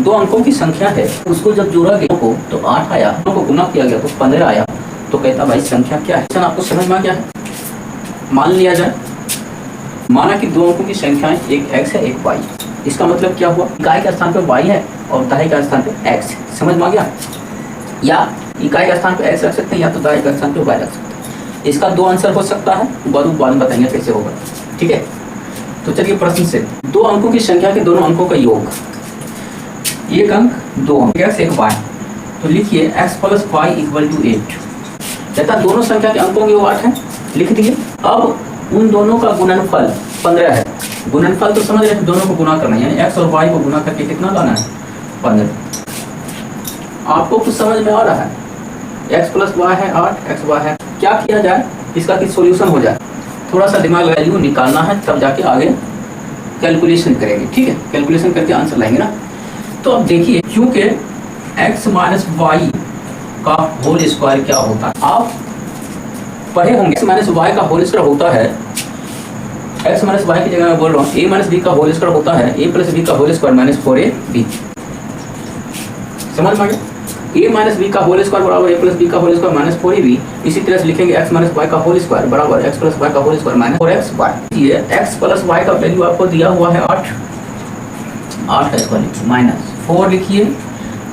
दो अंकों की संख्या है, उसको जब जोड़ा गया को तो 8 आया, को गुना किया गया तो 15 आया। तो कहता भाई संख्या क्या है। आपको समझ में आ गया है। मान लिया जाए, माना कि दो अंकों की संख्याएं, एक x है एक y। इसका मतलब क्या हुआ, इकाई के स्थान पे y है और दहाई के स्थान पे x है। समझ में आ गया। या इकाई के स्थान पे x रख सकते हैं या तो दहाई के स्थान पे y रख सकते हैं। इसका दो आंसर हो सकता है, बाद में बताएंगे कैसे होगा। ठीक है, तो चलिए प्रश्न से, दो अंकों की संख्या के दोनों अंकों का योग, एक अंक दो अंक, x एक y, तो लिखिए x plus Y equal to 8। कहता दोनों संख्या के अंकों के योग 8 है, लिख दिए। अब उन दोनों का गुणनफल 15 है। गुणनफल तो समझ रहे हैं, दोनों को गुना करना है, यानी x और y को गुना करके कितना लाना है, 15। आपको कुछ समझ में आ रहा है। x प्लस वाई है 8, x y है। क्या किया जाए, इसका कि सोल्यूशन हो जाए। थोड़ा सा दिमाग वैल्यू निकालना है, तब जाके आगे कैलकुलेशन करेंगे। ठीक है, कैलकुलेशन करके आंसर लाएंगे ना। तो अब देखिए, क्योंकि x माइनस वाई का होल स्क्वायर क्या होता है, आप पढ़े होंगे। x माइनस वाई का होल स्क्वायर होता है, x माइनस वाई की जगह मैं बोल रहा हूँ a माइनस बी का होल स्क्वायर होता है a प्लस बी का होल स्क्वायर माइनस 4ab। समझ में आ गया। a माइनस बी का होल स्क्वायर बराबर a प्लस बी का होल स्क्वायर माइनस 4ab। इसी तरह से लिखेंगे x माइनस वाई का होल स्क्वायर बराबर x प्लस वाई का होल स्क्वायर माइनस 4xy। ये x प्लस वाई का वैल्यू आपको दिया हुआ है 8 का स्क्वायर माइनस 4 लिखिए।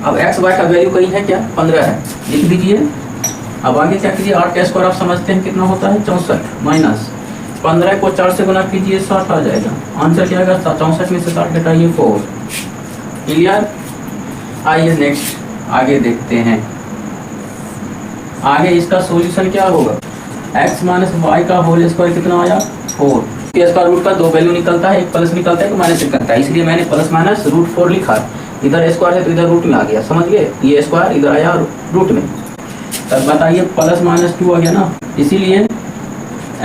अब x y का वैल्यू कहीं है क्या, 15 है, लिख दीजिए। अब आगे क्या कीजिए, 8 का स्क्वायर आप समझते हैं कितना होता है, 64 माइनस 15 को 4 से गुना कीजिए, 60 आ जाएगा। आंसर क्या आएगा, 64 में से 60 घटाइए 4। क्लियर। आइए नेक्स्ट आगे देखते हैं। आगे इसका सॉल्यूशन क्या होगा, x माइनस वाई का होल स्क्वायर कितना आया, 4। स्क्वायर रूट का दो वैल्यू निकलता है, एक प्लस निकलता है एक माइनस निकलता है, इसलिए मैंने प्लस माइनस रूट 4 लिखा। इधर स्क्वायर है तो इधर रूट में आ गया, समझ गए। ये स्क्वायर इधर आया रूट में। तब बताइए प्लस माइनस 2 आ गया ना, इसीलिए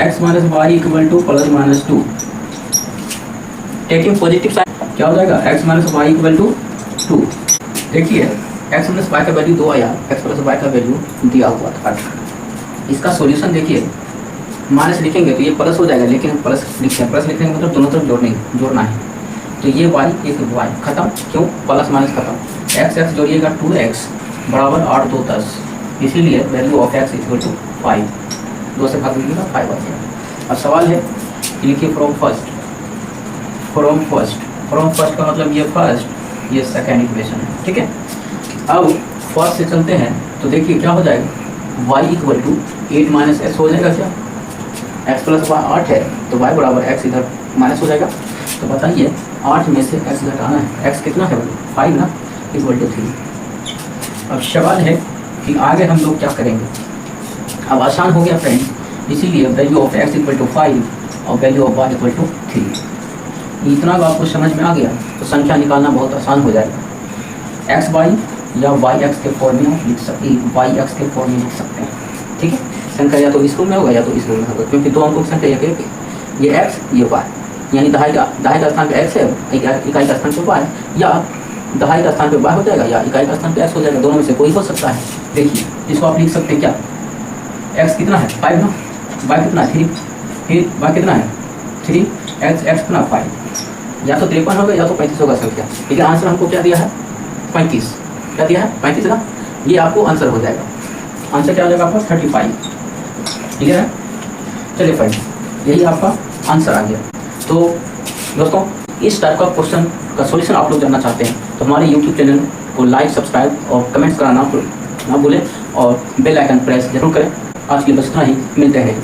x minus Y equal to plus minus 2। Taking positive sign क्या हो जाएगा, x minus Y equal to 2। देखिए x माइनस वाई का वैल्यू 2 आया, x प्लस वाई का वैल्यू दिया हुआ था 8। इसका सॉल्यूशन देखिए, माइनस लिखेंगे तो ये प्लस हो जाएगा, लेकिन प्लस लिखते हैं, प्लस लिखने का मतलब दोनों तरफ जोड़ना है। तो ये y एक y खत्म, क्यों, प्लस माइनस खत्म। x जोड़िएगा 2x बराबर 8 2 10, इसीलिए value of x equal to 5। 2 से भाग दीजिएगा 5 आ जाएगा। अब सवाल है, लिखिए फ्रॉम फर्स्ट का मतलब ये फर्स्ट, ये सेकेंड इक्वेशन है। ठीक है, अब फर्स्ट से चलते हैं तो देखिए क्या हो जाएगा, y equal to 8 minus X हो जाएगा। क्या, x प्लस वाई 8 है तो y बराबर x इधर माइनस हो जाएगा। तो बताइए 8 में से x घटाना है, x कितना है, 5 ना, इक्वल टू 3। अब सवाल है कि आगे हम लोग क्या करेंगे। अब आसान हो गया फ्रेंड्स, इसीलिए value of x equal to 5 और value of y equal to 3। इतना आपको समझ में आ गया तो संख्या निकालना बहुत आसान हो जाएगा। एक्स वाई या वाई एक्स के फॉर्म में लिख सकते, वाई एक्स के फॉर्म में लिख सकते हैं। ठीक है, संख्या या तो इस रूप में होगा या तो इस रूप में होगा, क्योंकि दो अंकों की संख्या ये एक्स ये वाई, यानी दहाई का स्थान पे एक्स है, इकाई का स्थान पे वाई, या दहाई का स्थान पे वाई हो जाएगा या इकाई का स्थान पे एक्स हो जाएगा, दोनों में से कोई हो सकता है। देखिए इसको आप लिख सकते हैं क्या, एक्स कितना है 5 ना, वाई कितना है 3, फिर वाई कितना है 3, एक्स कितना 5, या तो 53 होगा या तो 35 होगा संख्या। ठीक है, आंसर हमको क्या दिया है 35, क्या दिया है 35 ना, ये आपको आंसर हो जाएगा। आंसर क्या हो जाएगा आपका 35। ठीक है, चलिए फ्रेंड्स यही आपका आंसर आ गया। तो दोस्तों इस टाइप का क्वेश्चन का सॉल्यूशन आप लोग जानना चाहते हैं तो हमारे यूट्यूब चैनल को लाइक, सब्सक्राइब और कमेंट्स कराना ना भूलें, और बेल आइकन प्रेस जरूर करें। आज के लिए बस इतना ही, मिलते हैं।